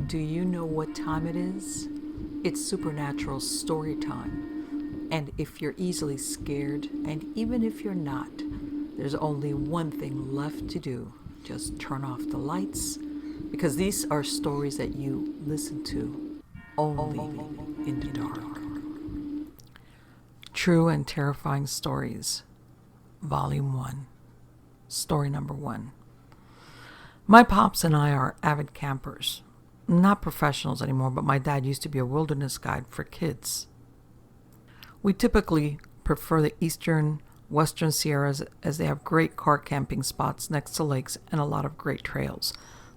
Do you know what time it is? It's supernatural story time. And if you're easily scared, and even if you're not, there's only one thing left to do. Just turn off the lights, because these are stories that you listen to only in the dark. True and Terrifying Stories, Volume 1, Story Number 1. My pops and I are avid campers. Not professionals anymore, but my dad used to be a wilderness guide for kids. We typically prefer the eastern, western Sierras as they have great car camping spots next to lakes and a lot of great trails.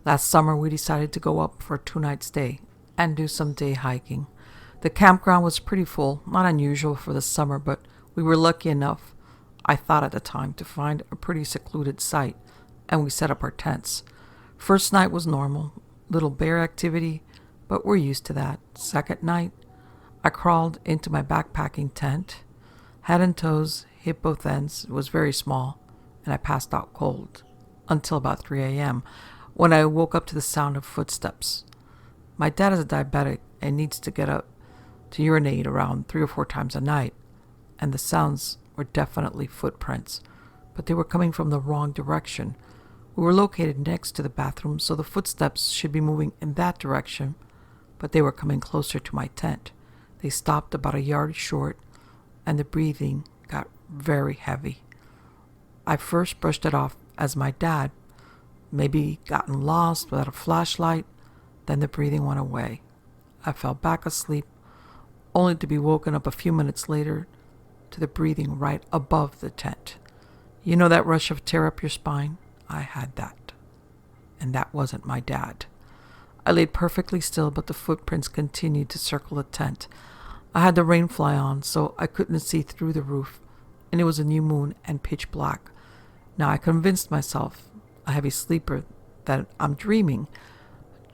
Last summer, we decided to go up for a 2-night stay and do some day hiking. The campground was pretty full, not unusual for the summer, but we were lucky enough, I thought at the time, to find a pretty secluded site, and we set up our tents. First night was normal, little bear activity, but we're used to that. Second night, I crawled into my backpacking tent, head and toes, hit both ends. It was very small, and I passed out cold until about 3 a.m. when I woke up to the sound of footsteps. My dad is a diabetic and needs to get up to urinate around 3 or 4 times a night, and the sounds were definitely footprints, but they were coming from the wrong direction. We were located next to the bathroom, so the footsteps should be moving in that direction, but they were coming closer to my tent. They stopped about a yard short, and the breathing got very heavy. I first brushed it off as my dad, maybe gotten lost without a flashlight. Then the breathing went away. I fell back asleep, only to be woken up a few minutes later to the breathing right above the tent. You know that rush of terror up your spine? I had that. And that wasn't my dad. I laid perfectly still, but the footprints continued to circle the tent. I had the rain fly on, so I couldn't see through the roof, and it was a new moon and pitch black. Now I convinced myself, a heavy sleeper, that I'm dreaming.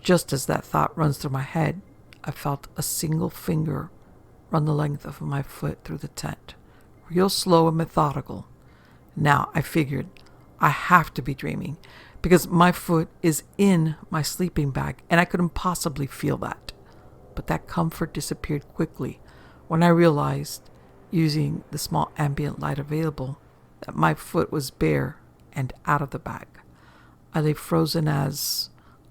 Just as that thought runs through my head, I felt a single finger run the length of my foot through the tent, real slow and methodical. Now I figured, I have to be dreaming, because my foot is in my sleeping bag, and I couldn't possibly feel that. But that comfort disappeared quickly when I realized, using the small ambient light available, that my foot was bare and out of the bag. I lay frozen as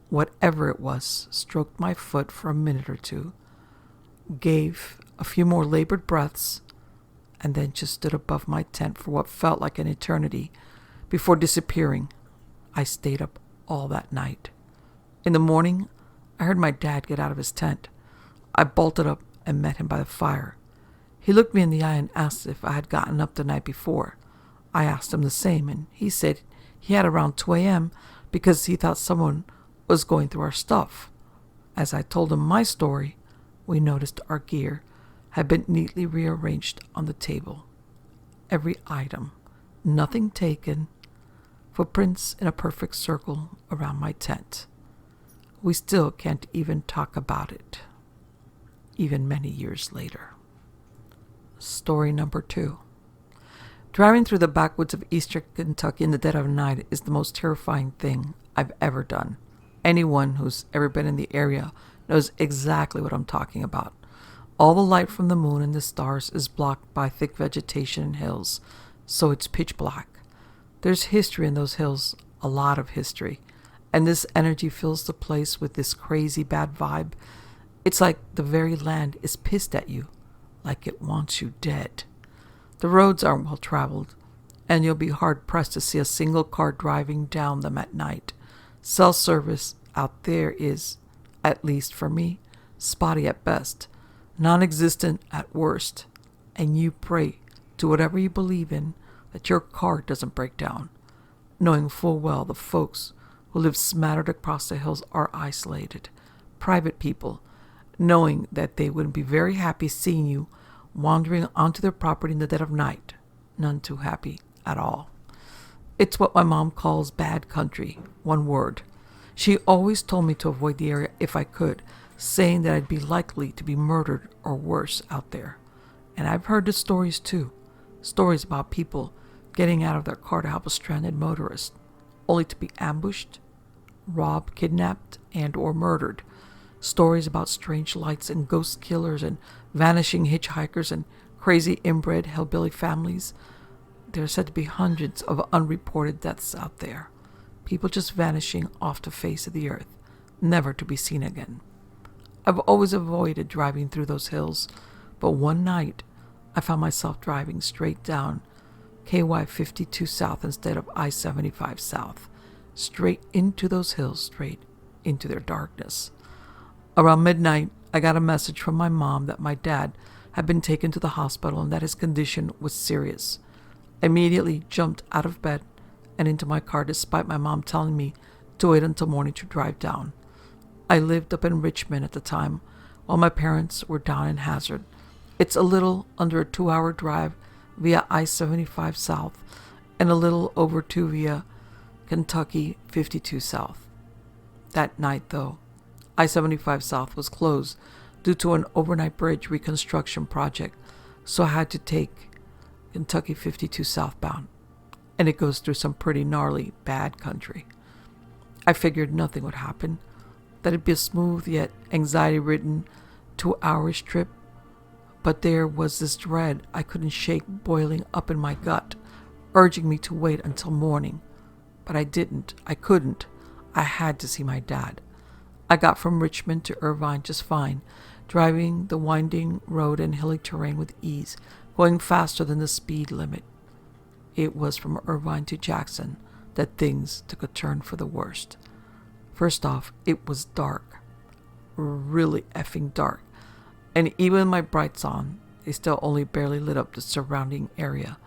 whatever it was stroked my foot for a minute or two, gave a few more labored breaths, and then just stood above my tent for what felt like an eternity before disappearing. I stayed up all that night. In the morning, I heard my dad get out of his tent. I bolted up and met him by the fire. He looked me in the eye and asked if I had gotten up the night before. I asked him the same, and he said he had around 2 a.m. because he thought someone was going through our stuff. As I told him my story, we noticed our gear had been neatly rearranged on the table. Every item, nothing taken, footprints in a perfect circle around my tent. We still can't even talk about it, even many years later. Story number 2. Driving through the backwoods of eastern Kentucky in the dead of night is the most terrifying thing I've ever done. Anyone who's ever been in the area knows exactly what I'm talking about. All the light from the moon and the stars is blocked by thick vegetation and hills, so it's pitch black. There's history in those hills, a lot of history, and this energy fills the place with this crazy bad vibe. It's like the very land is pissed at you, like it wants you dead. The roads aren't well traveled, and you'll be hard-pressed to see a single car driving down them at night. Cell service out there is, at least for me, spotty at best, non-existent at worst, and you pray to whatever you believe in that your car doesn't break down, knowing full well the folks who live smattered across the hills are isolated, private people, knowing that they wouldn't be very happy seeing you wandering onto their property in the dead of night, none too happy at all. It's what my mom calls bad country, one word. She always told me to avoid the area if I could, saying that I'd be likely to be murdered or worse out there. And I've heard the stories too. Stories about people getting out of their car to help a stranded motorist, only to be ambushed, robbed, kidnapped, and or murdered. Stories about strange lights and ghost killers and vanishing hitchhikers and crazy inbred hillbilly families. There are said to be hundreds of unreported deaths out there. People just vanishing off the face of the earth, never to be seen again. I've always avoided driving through those hills, but one night I found myself driving straight down KY 52 South instead of I-75 South, straight into those hills, straight into their darkness. Around midnight, I got a message from my mom that my dad had been taken to the hospital and that his condition was serious. I immediately jumped out of bed and into my car despite my mom telling me to wait until morning to drive down. I lived up in Richmond at the time while my parents were down in Hazard. It's a little under a 2-hour drive via I-75 South and a little over 2 via Kentucky 52 South. That night, though, I-75 South was closed due to an overnight bridge reconstruction project, so I had to take Kentucky 52 southbound, and it goes through some pretty gnarly bad country. I figured nothing would happen, that it'd be a smooth yet anxiety-ridden 2-hour trip, but there was this dread I couldn't shake boiling up in my gut, urging me to wait until morning. But I didn't. I couldn't. I had to see my dad. I got from Richmond to Irvine just fine, driving the winding road and hilly terrain with ease, going faster than the speed limit. It was from Irvine to Jackson that things took a turn for the worst. First off, it was dark. Really effing dark. And even with my brights on, they still only barely lit up the surrounding area.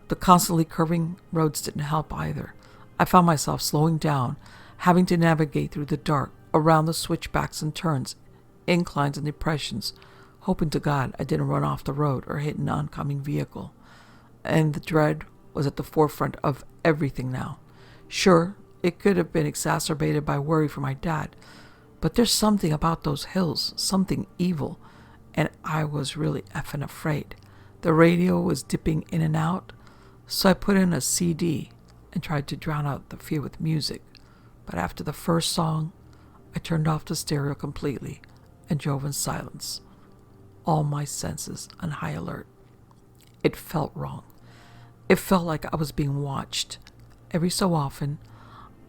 The constantly curving roads didn't help either. I found myself slowing down, having to navigate through the dark, around the switchbacks and turns, inclines and depressions, hoping to God I didn't run off the road or hit an oncoming vehicle. And the dread was at the forefront of everything now. Sure, it could have been exacerbated by worry for my dad, but there's something about those hills, something evil, and I was really effing afraid. The radio was dipping in and out, so I put in a CD and tried to drown out the fear with music. But after the first song, I turned off the stereo completely and drove in silence, all my senses on high alert. It felt wrong. It felt like I was being watched. Every so often,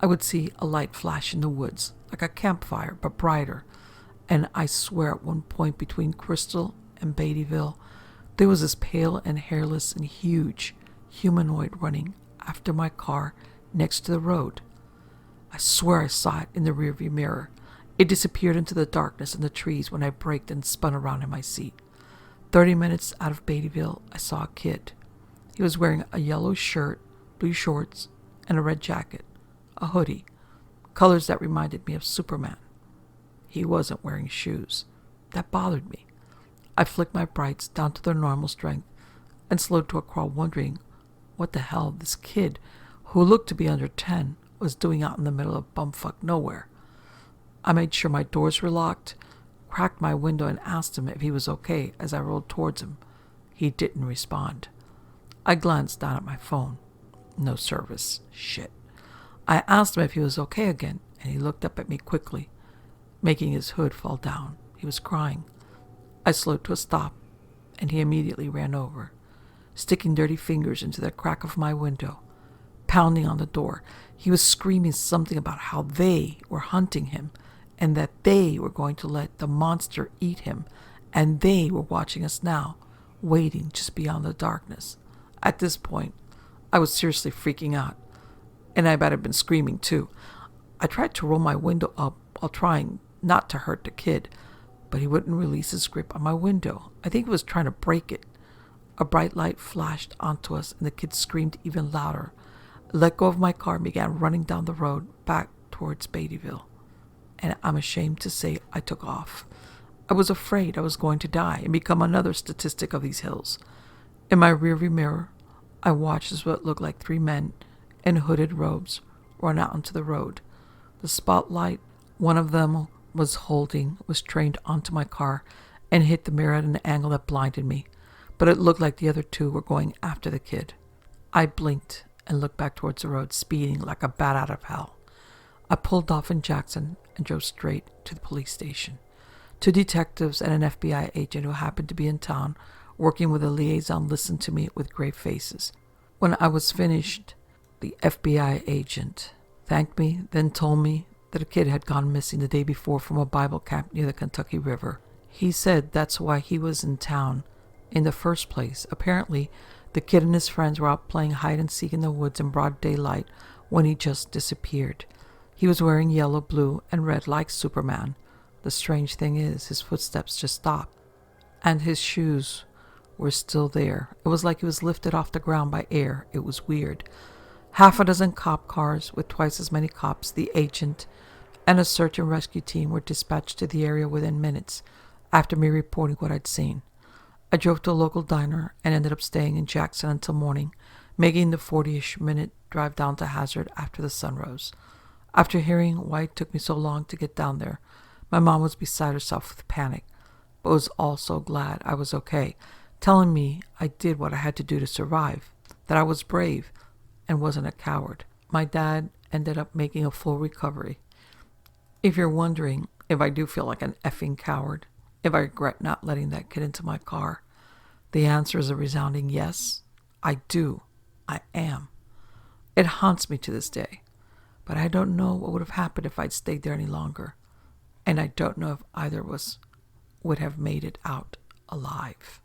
I would see a light flash in the woods, like a campfire, but brighter. And I swear at one point between Crystal and Beattyville, there was this pale and hairless and huge humanoid running after my car next to the road. I swear I saw it in the rearview mirror. It disappeared into the darkness and the trees when I braked and spun around in my seat. 30 minutes out of Beattyville, I saw a kid. He was wearing a yellow shirt, blue shorts, and a red jacket, a hoodie, colors that reminded me of Superman. He wasn't wearing shoes. That bothered me. I flicked my brights down to their normal strength and slowed to a crawl, wondering what the hell this kid, who looked to be under 10, was doing out in the middle of bumfuck nowhere. I made sure my doors were locked, cracked my window, and asked him if he was okay as I rolled towards him. He didn't respond. I glanced down at my phone. No service. Shit. I asked him if he was okay again, and he looked up at me quickly, making his hood fall down. He was crying. I slowed to a stop, and he immediately ran over, sticking dirty fingers into the crack of my window, pounding on the door. He was screaming something about how they were hunting him, and that they were going to let the monster eat him, and they were watching us now, waiting just beyond the darkness. At this point, I was seriously freaking out, and I bet I'd been screaming too. I tried to roll my window up while trying not to hurt the kid, but he wouldn't release his grip on my window. I think he was trying to break it. A bright light flashed onto us, and the kid screamed even louder. I let go of my car and began running down the road back towards Beattyville. And I'm ashamed to say I took off. I was afraid I was going to die and become another statistic of these hills. In my rearview mirror, I watched as what looked like 3 men in hooded robes run out onto the road. The spotlight one of them was holding was trained onto my car and hit the mirror at an angle that blinded me, but it looked like the other 2 were going after the kid. I blinked and looked back towards the road, speeding like a bat out of hell. I pulled off in Jackson and drove straight to the police station. 2 detectives and an FBI agent who happened to be in town working with a liaison listened to me with grave faces. When I was finished, the FBI agent thanked me, then told me that a kid had gone missing the day before from a Bible camp near the Kentucky River. He said that's why he was in town in the first place. Apparently, the kid and his friends were out playing hide and seek in the woods in broad daylight when he just disappeared. He was wearing yellow, blue, and red like Superman. The strange thing is, his footsteps just stopped, and his shoes were still there. It was like he was lifted off the ground by air. It was weird. 6 cop cars with twice as many cops, the agent, and a search and rescue team were dispatched to the area within minutes after me reporting what I'd seen. I drove to a local diner and ended up staying in Jackson until morning, making the 40-ish minute drive down to Hazard after the sun rose. After hearing why it took me so long to get down there, my mom was beside herself with panic, but was also glad I was okay, telling me I did what I had to do to survive, that I was brave and wasn't a coward. My dad ended up making a full recovery. If you're wondering if I do feel like an effing coward, if I regret not letting that kid into my car, the answer is a resounding yes. I do. I am. It haunts me to this day, but I don't know what would have happened if I'd stayed there any longer, and I don't know if either of us would have made it out alive.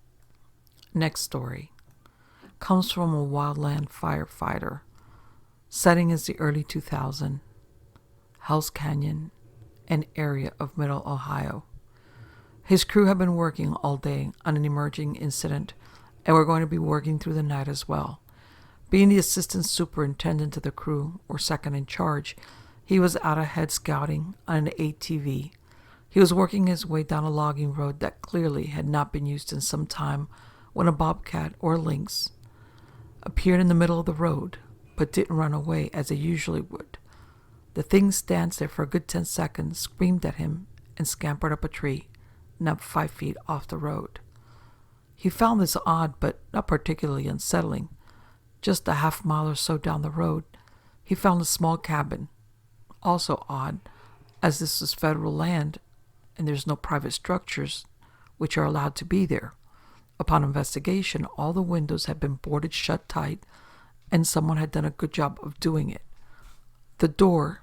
Next story comes from a wildland firefighter. Setting is the early 2000s, Hell's Canyon, an area of Middle Ohio. His crew had been working all day on an emerging incident and were going to be working through the night as well. Being the assistant superintendent of the crew, or second in charge, he was out ahead scouting on an ATV. He was working his way down a logging road that clearly had not been used in some time when a bobcat or lynx appeared in the middle of the road, but didn't run away as they usually would. The thing stands there for a good 10 seconds, screamed at him, and scampered up a tree, not 5 feet off the road. He found this odd, but not particularly unsettling. Just a half mile or so down the road, he found a small cabin. Also odd, as this is federal land, and there's no private structures which are allowed to be there. Upon investigation, all the windows had been boarded shut tight, and someone had done a good job of doing it. The door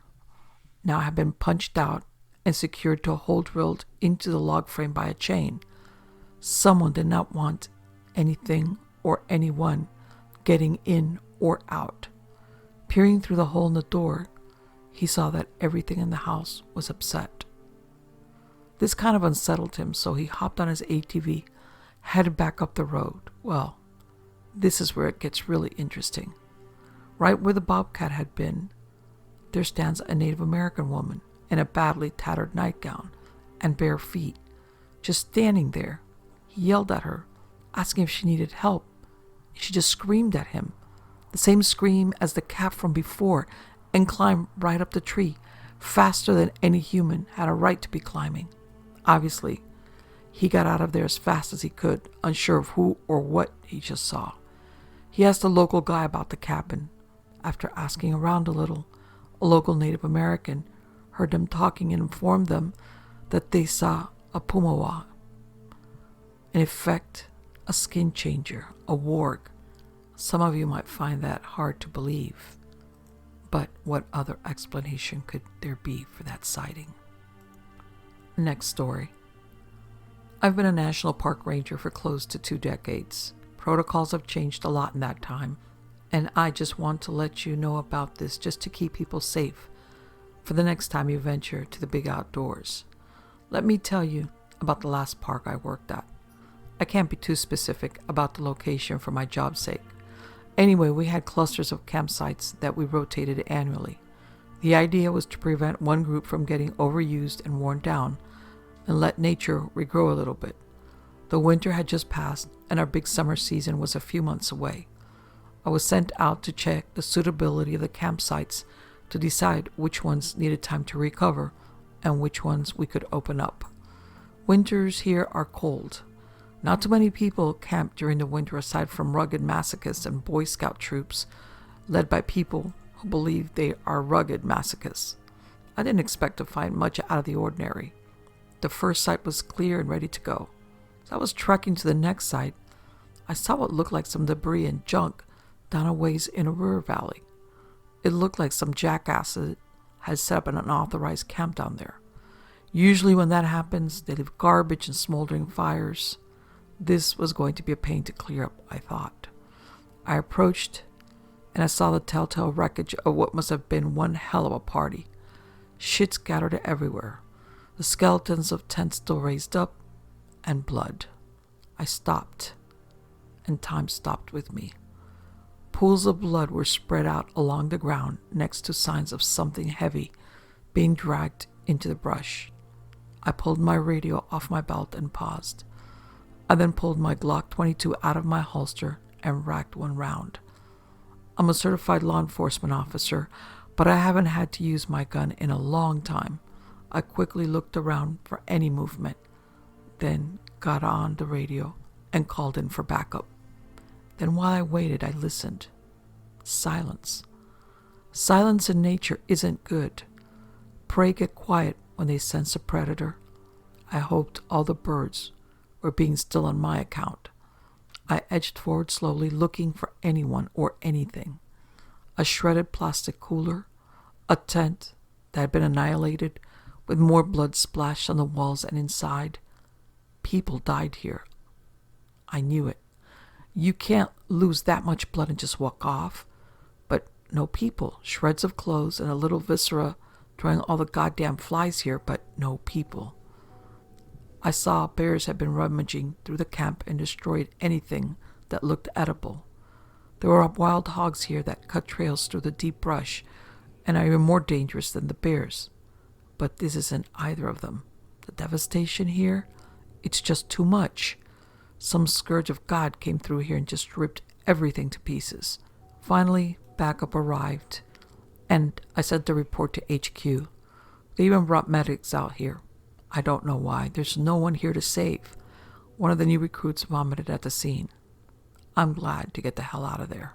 now had been punched out and secured to a hole drilled into the log frame by a chain. Someone did not want anything or anyone getting in or out. Peering through the hole in the door, he saw that everything in the house was upset. This kind of unsettled him, so he hopped on his ATV, headed back up the road. Well, this is where it gets really interesting. Right where the bobcat had been, there stands a Native American woman in a badly tattered nightgown and bare feet, just standing there. He yelled at her, asking if she needed help. She just screamed at him, the same scream as the cat from before, and climbed right up the tree, faster than any human had a right to be climbing. Obviously, he got out of there as fast as he could, unsure of who or what he just saw. He asked a local guy about the cabin. After asking around a little, a local Native American heard them talking and informed them that they saw a pumawa, in effect, a skin changer, a warg. Some of you might find that hard to believe, but what other explanation could there be for that sighting? Next story. I've been a national park ranger for close to 2 decades. Protocols have changed a lot in that time, and I just want to let you know about this just to keep people safe for the next time you venture to the big outdoors. Let me tell you about the last park I worked at. I can't be too specific about the location for my job's sake. Anyway, we had clusters of campsites that we rotated annually. The idea was to prevent one group from getting overused and worn down and let nature regrow a little bit. The winter had just passed and our big summer season was a few months away. I was sent out to check the suitability of the campsites to decide which ones needed time to recover and which ones we could open up. Winters here are cold. Not too many people camp during the winter aside from rugged masochists and Boy Scout troops led by people who believe they are rugged masochists. I didn't expect to find much out of the ordinary. The first site was clear and ready to go. As I was trekking to the next site, I saw what looked like some debris and junk down a ways in a river valley. It looked like some jackass had set up an unauthorized camp down there. Usually when that happens, they leave garbage and smoldering fires. This was going to be a pain to clear up, I thought. I approached, and I saw the telltale wreckage of what must have been one hell of a party. Shit scattered everywhere. The skeletons of tents still raised up, and blood. I stopped, and time stopped with me. Pools of blood were spread out along the ground next to signs of something heavy being dragged into the brush. I pulled my radio off my belt and paused. I then pulled my Glock 22 out of my holster and racked one round. I'm a certified law enforcement officer, but I haven't had to use my gun in a long time. I quickly looked around for any movement, then got on the radio and called in for backup. Then while I waited, I listened. Silence. Silence in nature isn't good. Prey get quiet when they sense a predator. I hoped all the birds were being still on my account. I edged forward slowly, looking for anyone or anything. A shredded plastic cooler, a tent that had been annihilated with more blood splashed on the walls and inside. People died here. I knew it. You can't lose that much blood and just walk off. But no people. Shreds of clothes and a little viscera drawing all the goddamn flies here, but no people. I saw bears had been rummaging through the camp and destroyed anything that looked edible. There were wild hogs here that cut trails through the deep brush and are even more dangerous than the bears. But this isn't either of them. The devastation here, it's just too much. Some scourge of God came through here and just ripped everything to pieces. Finally, backup arrived, and I sent the report to HQ. They even brought medics out here. I don't know why. There's no one here to save. One of the new recruits vomited at the scene. I'm glad to get the hell out of there.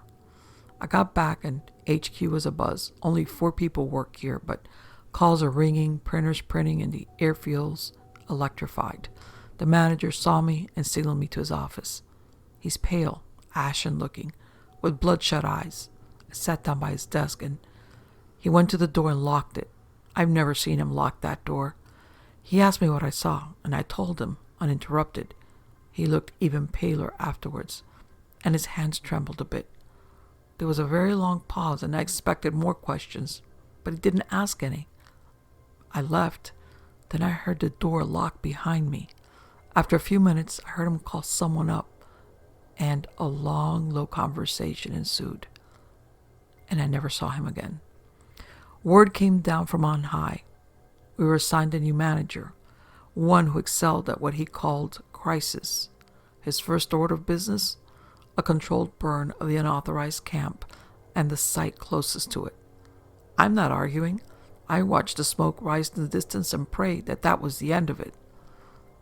I got back and HQ was abuzz. Only 4 people work here, but calls are ringing, printers printing, and the airfield's electrified. The manager saw me and signaled me to his office. He's pale, ashen looking, with bloodshot eyes. I sat down by his desk and he went to the door and locked it. I've never seen him lock that door. He asked me what I saw, and I told him, uninterrupted. He looked even paler afterwards, and his hands trembled a bit. There was a very long pause, and I expected more questions, but he didn't ask any. I left. Then I heard the door lock behind me. After a few minutes, I heard him call someone up, and a long, low conversation ensued, and I never saw him again. Word came down from on high. We were assigned a new manager, one who excelled at what he called crisis. His first order of business, a controlled burn of the unauthorized camp and the site closest to it. I'm not arguing. I watched the smoke rise in the distance and prayed that that was the end of it.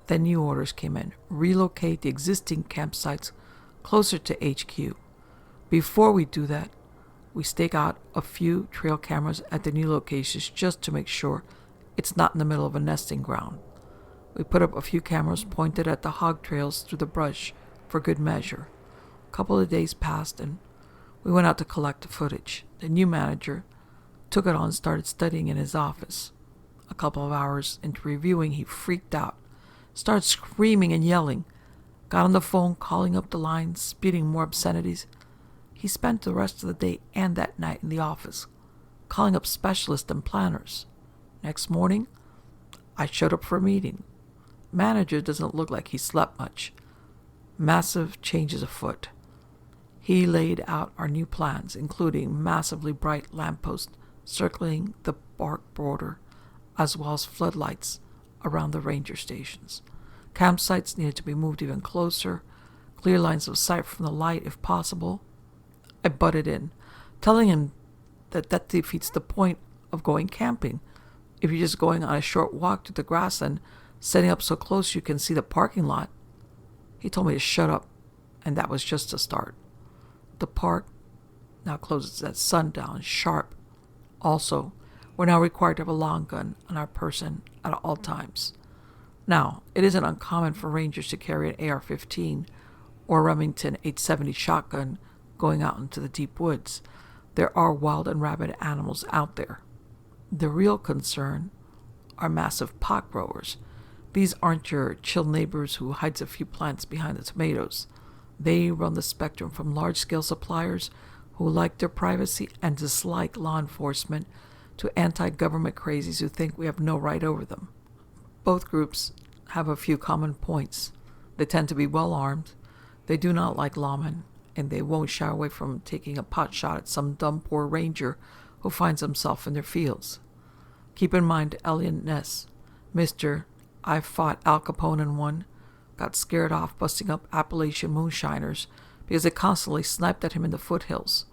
Then new orders came in. Relocate the existing campsites closer to HQ. Before we do that, we stake out a few trail cameras at the new locations just to make sure it's not in the middle of a nesting ground. We put up a few cameras pointed at the hog trails through the brush for good measure. A couple of days passed and we went out to collect the footage. The new manager took it on and started studying in his office. A couple of hours into reviewing, he freaked out, started screaming and yelling, got on the phone calling up the line, spitting more obscenities. He spent the rest of the day and that night in the office, calling up specialists and planners. Next morning, I showed up for a meeting. Manager doesn't look like he slept much. Massive changes afoot. He laid out our new plans, including massively bright lampposts circling the park border, as well as floodlights around the ranger stations. Campsites needed to be moved even closer, clear lines of sight from the light if possible. I butted in, telling him that defeats the point of going camping. If you're just going on a short walk to the grassland, setting up so close you can see the parking lot. He told me to shut up, and that was just a start. The park now closes at sundown, sharp. Also, We're now required to have a long gun on our person at all times. Now, it isn't uncommon for Rangers to carry an AR-15 or Remington 870 shotgun going out into the deep woods. There are wild and rabid animals out there. The real concern are massive pot growers. These aren't your chill neighbors who hides a few plants behind the tomatoes. They run the spectrum from large-scale suppliers who like their privacy and dislike law enforcement to anti-government crazies who think we have no right over them. Both groups have a few common points. They tend to be well-armed, they do not like lawmen, and they won't shy away from taking a pot shot at some dumb poor ranger who finds himself in their fields. Keep in mind Elliot Ness, Mr. I fought Al Capone and won, got scared off busting up Appalachian moonshiners because they constantly sniped at him in the foothills.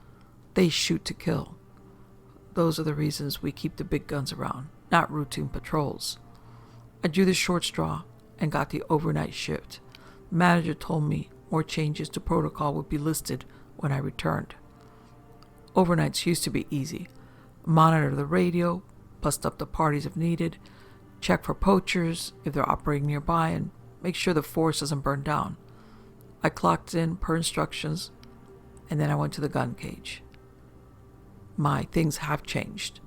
They shoot to kill. Those are the reasons we keep the big guns around, not routine patrols. I drew the short straw and got the overnight shift. The manager told me more changes to protocol would be listed when I returned. Overnights used to be easy. Monitor the radio, bust up the parties if needed, check for poachers if they're operating nearby, and make sure the forest doesn't burn down. I clocked in per instructions, and then I went to the gun cage. My things have changed.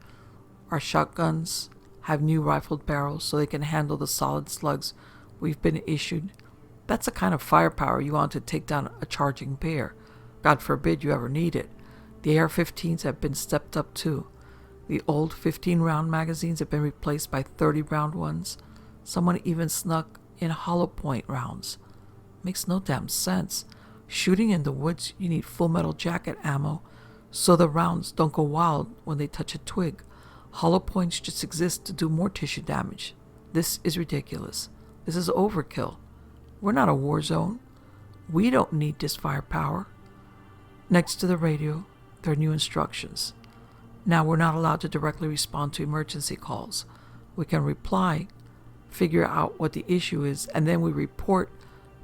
Our shotguns have new rifled barrels so they can handle the solid slugs we've been issued. That's the kind of firepower you want to take down a charging bear. God forbid you ever need it. The AR-15s have been stepped up too. The old 15-round magazines have been replaced by 30-round ones. Someone even snuck in hollow point rounds. Makes no damn sense. Shooting in the woods, you need full metal jacket ammo so the rounds don't go wild when they touch a twig. Hollow points just exist to do more tissue damage. This is ridiculous. This is overkill. We're not a war zone. We don't need this firepower. Next to the radio, there are new instructions. Now we're not allowed to directly respond to emergency calls. We can reply, figure out what the issue is, and then we report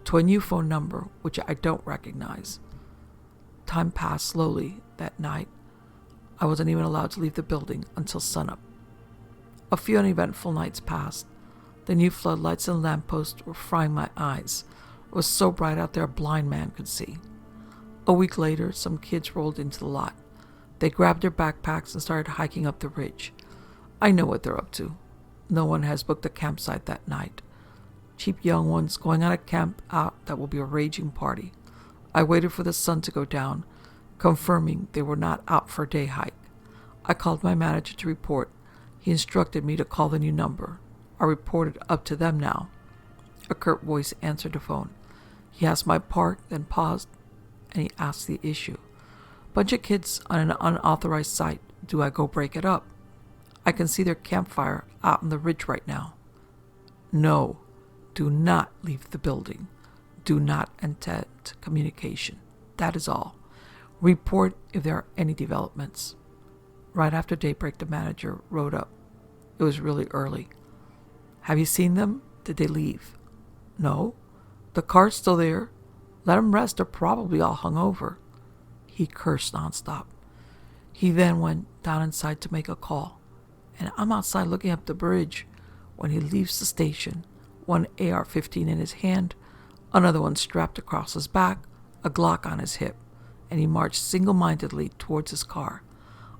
to a new phone number, which I don't recognize. Time passed slowly that night. I wasn't even allowed to leave the building until sunup. A few uneventful nights passed. The new floodlights and lampposts were frying my eyes. It was so bright out there a blind man could see. A week later, some kids rolled into the lot. They grabbed their backpacks and started hiking up the ridge. I know what they're up to. No one has booked a campsite that night. Cheap young ones going on a camp out that will be a raging party. I waited for the sun to go down, confirming they were not out for a day hike. I called my manager to report. He instructed me to call the new number. I reported up to them now. A curt voice answered the phone. He asked my part, then paused, and he asked the issue. Bunch of kids on an unauthorized site. Do I go break it up? I can see their campfire out on the ridge right now. No, do not leave the building. Do not attempt communication. That is all. Report if there are any developments. Right after daybreak, the manager rode up. It was really early. Have you seen them? Did they leave? No. The car's still there. Let them rest. They're probably all hungover. He cursed nonstop. He then went down inside to make a call. And I'm outside looking up the bridge when he leaves the station, one AR-15 in his hand, another one strapped across his back, a Glock on his hip, and he marched single-mindedly towards his car.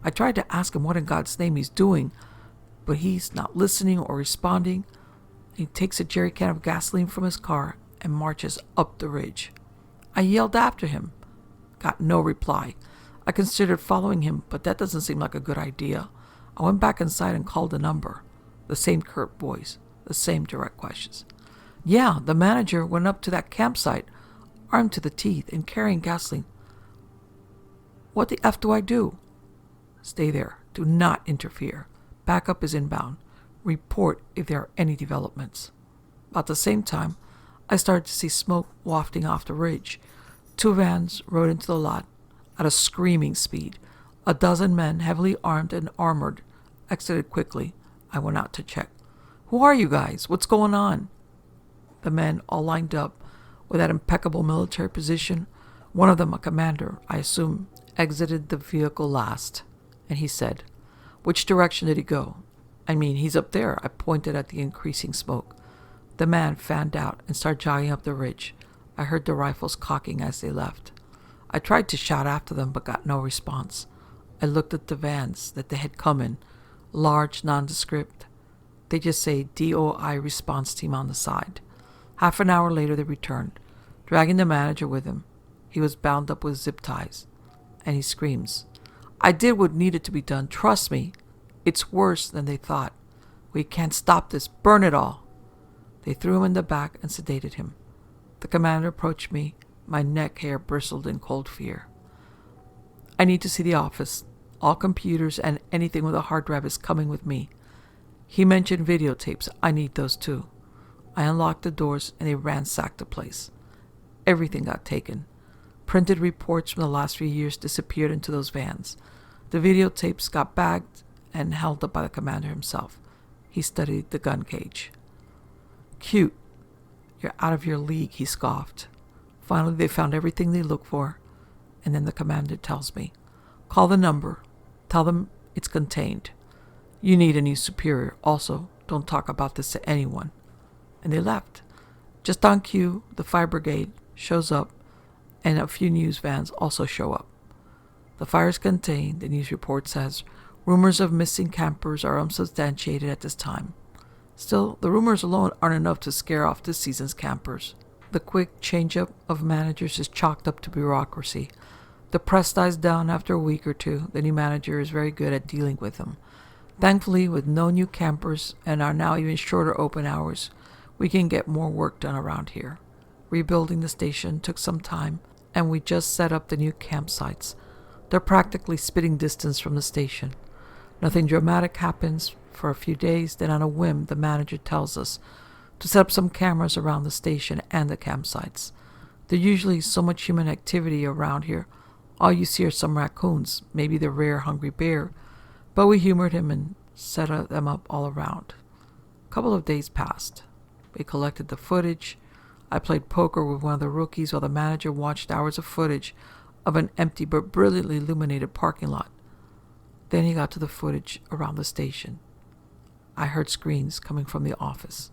I tried to ask him what in God's name he's doing, but he's not listening or responding. He takes a jerry can of gasoline from his car and marches up the ridge. I yelled after him. Got no reply. I considered following him, but that doesn't seem like a good idea. I went back inside and called the number. The same curt voice, the same direct questions. Yeah, the manager went up to that campsite, armed to the teeth and carrying gasoline. What the F do I do? Stay there. Do not interfere. Backup is inbound. Report if there are any developments. About the same time, I started to see smoke wafting off the ridge. 2 vans rode into the lot at a screaming speed. A dozen men, heavily armed and armored, exited quickly. I went out to check. Who are you guys? What's going on? The men, all lined up with that impeccable military position, one of them a commander, I assume, exited the vehicle last. And he said, Which direction did he go? I mean, he's up there. I pointed at the increasing smoke. The man fanned out and started jogging up the ridge. I heard the rifles cocking as they left. I tried to shout after them, but got no response. I looked at the vans that they had come in, large, nondescript. They just say DOI response team on the side. Half an hour later they returned, dragging the manager with him. He was bound up with zip ties. And he screams, "I did what needed to be done. Trust me. It's worse than they thought. We can't stop this. Burn it all." They threw him in the back and sedated him. The commander approached me. My neck hair bristled in cold fear. "I need to see the office. All computers and anything with a hard drive is coming with me." He mentioned videotapes. I need those too. I unlocked the doors and they ransacked the place. Everything got taken. Printed reports from the last few years disappeared into those vans. The videotapes got bagged and held up by the commander himself. He studied the gun cage. "Cute. You're out of your league," he scoffed. Finally, they found everything they looked for, and then the commander tells me, "Call the number. Tell them it's contained. You need a new superior. Also, don't talk about this to anyone." And they left. Just on cue, the fire brigade shows up, and a few news vans also show up. The fire is contained, the news report says. Rumors of missing campers are unsubstantiated at this time. Still, the rumors alone aren't enough to scare off this season's campers. The quick change-up of managers is chalked up to bureaucracy. The press dies down after a week or two. The new manager is very good at dealing with them. Thankfully, with no new campers and our now even shorter open hours, we can get more work done around here. Rebuilding the station took some time, and we just set up the new campsites. They're practically spitting distance from the station. Nothing dramatic happens for a few days, then on a whim, the manager tells us to set up some cameras around the station and the campsites. There's usually so much human activity around here. All you see are some raccoons, maybe the rare hungry bear, but we humored him and set them up all around. A couple of days passed. We collected the footage. I played poker with one of the rookies while the manager watched hours of footage of an empty but brilliantly illuminated parking lot. Then he got to the footage around the station. I heard screams coming from the office.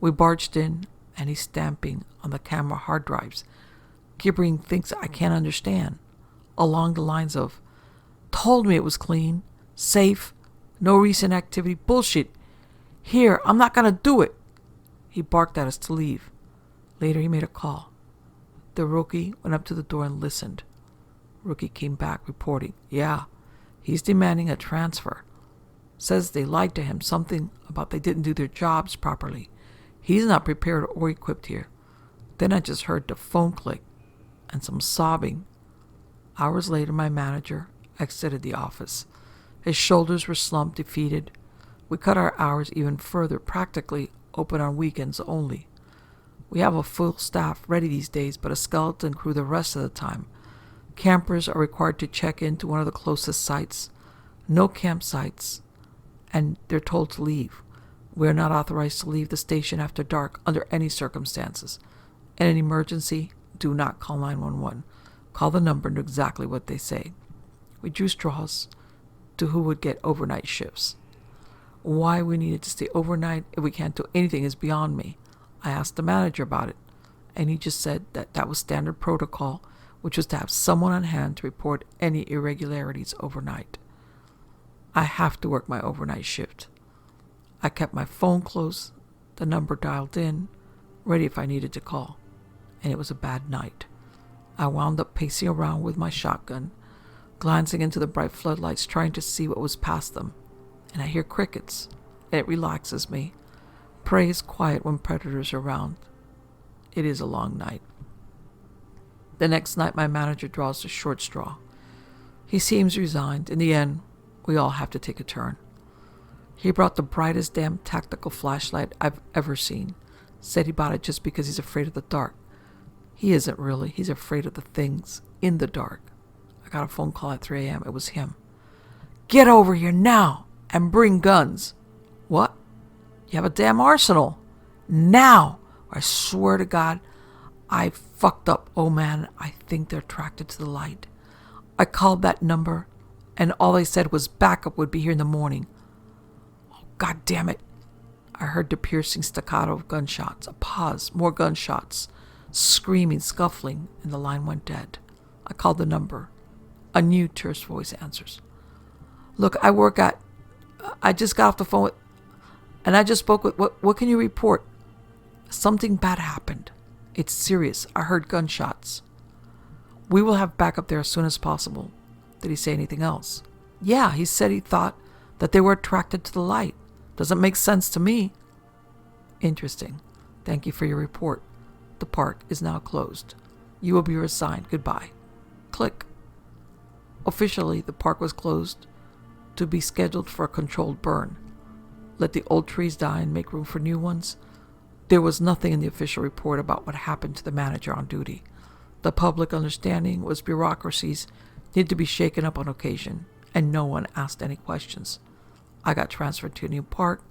We barged in, and he's stamping on the camera hard drives, gibbering things I can't understand, along the lines of, "Told me it was clean, safe, no recent activity, bullshit. Here, I'm not gonna do it." He barked at us to leave. Later, he made a call. The rookie went up to the door and listened. Rookie came back reporting, "Yeah, he's demanding a transfer. Says they lied to him, something about they didn't do their jobs properly. He's not prepared or equipped here." Then I just heard the phone click and some sobbing. Hours later, my manager exited the office. His shoulders were slumped, defeated. We cut our hours even further, practically open on weekends only. We have a full staff ready these days, but a skeleton crew the rest of the time. Campers are required to check into one of the closest sites. No campsites, and they're told to leave. We are not authorized to leave the station after dark under any circumstances. In an emergency, do not call 911. Call the number and do exactly what they say. We drew straws to who would get overnight shifts. Why we needed to stay overnight if we can't do anything is beyond me. I asked the manager about it, and he just said that was standard protocol, which was to have someone on hand to report any irregularities overnight. I have to work my overnight shift. I kept my phone close, the number dialed in, ready if I needed to call, and it was a bad night. I wound up pacing around with my shotgun, glancing into the bright floodlights, trying to see what was past them, and I hear crickets, and it relaxes me. Prey is quiet when predators are around. It is a long night. The next night, my manager draws the short straw. He seems resigned. In the end, we all have to take a turn. He brought the brightest damn tactical flashlight I've ever seen. Said he bought it just because he's afraid of the dark. He isn't really. He's afraid of the things in the dark. I got a phone call at 3 a.m. It was him. "Get over here now and bring guns." "What? You have a damn arsenal." "Now! I swear to God, I fucked up. Oh man, I think they're attracted to the light. I called that number and all they said was backup would be here in the morning. Oh, God damn it. I heard the piercing staccato of gunshots, a pause, more gunshots, screaming, scuffling, and the line went dead. I called the number. A new, terse voice answers. Look, I just got off the phone and I just spoke with, what can you report? Something bad happened. It's serious. I heard gunshots. We will have backup there as soon as possible. Did he say anything else? Yeah, he said he thought that they were attracted to the light. Doesn't make sense to me. Interesting. Thank you for your report. The park is now closed. You will be reassigned. Goodbye. Click. Officially, the park was closed to be scheduled for a controlled burn. Let the old trees die and make room for new ones. There was nothing in the official report about what happened to the manager on duty. The public understanding was bureaucracies need to be shaken up on occasion, and no one asked any questions. I got transferred to a new park,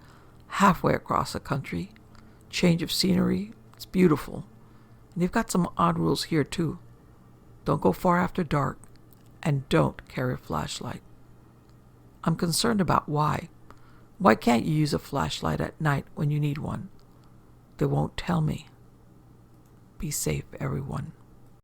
halfway across the country. Change of scenery, it's beautiful. And they've got some odd rules here too. Don't go far after dark, and don't carry a flashlight. I'm concerned about why. Why can't you use a flashlight at night when you need one? They won't tell me. Be safe, everyone.